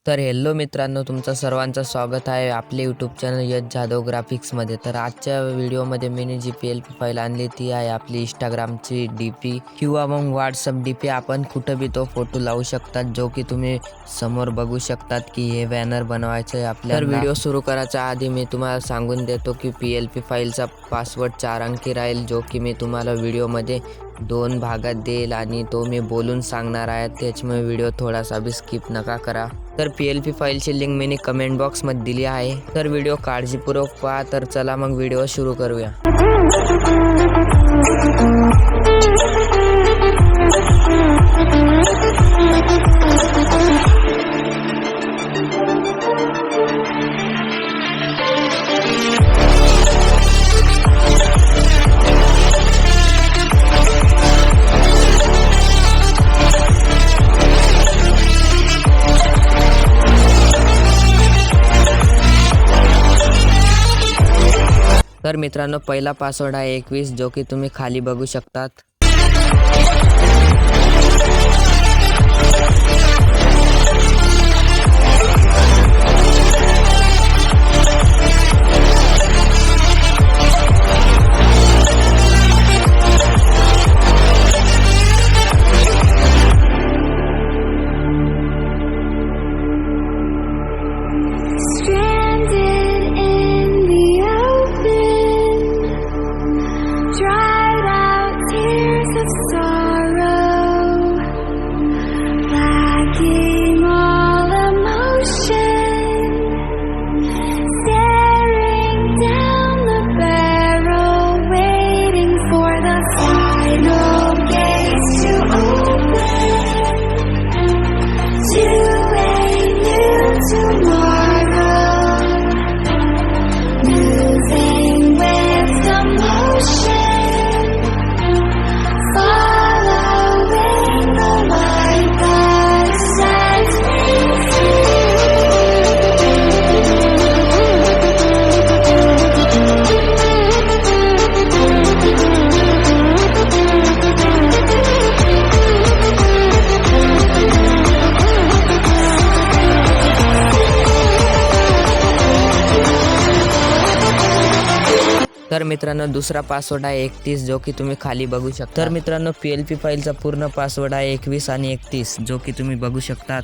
तर हेल्लो मित्रांनो, तुमचं सर्वांचं स्वागत आहे आपले यूट्यूब चॅनल यश जाधव ग्राफिक्समध्ये। तर आजच्या व्हिडिओमध्ये मी जी PLP फाईल आणली ती आहे आपली इंस्टाग्रामची DP किंवा मग व्हॉट्सअप DP। आपण कुठं बी तो फोटो लावू शकतात, जो की तुम्ही समोर बघू शकतात की हे बॅनर बनवायचं आहे आपल्याला। तर व्हिडिओ सुरू करायच्या आधी मी तुम्हाला सांगून देतो की PLP फाईलचा पासवर्ड 4 अंकी राहील, जो की मी तुम्हाला व्हिडिओमध्ये 2 भागात देईल आणि तो मी बोलून सांगणार आहे, त्याच्यामुळे व्हिडिओ थोडासा बी स्किप नका करा। तर PLP फाईलची लिंक मी कमेंट बॉक्समध्ये दिली आहे, तर व्हिडिओ काळजीपूर्वक पहा। तर चला मग व्हिडिओ सुरू करूया। तर मित्रांनो, पहिला पासवर्ड आहे 21, जो की तुम्ही खाली बघू शकतात। तर मित्रांनो, दुसरा पासवर्ड आहे 31, जो की तुम्ही खाली बघू शकता। तर मित्रांनो, PLP फाईलचा पूर्ण पासवर्ड आहे 21 आणि 31, जो की तुम्ही बघू शकता।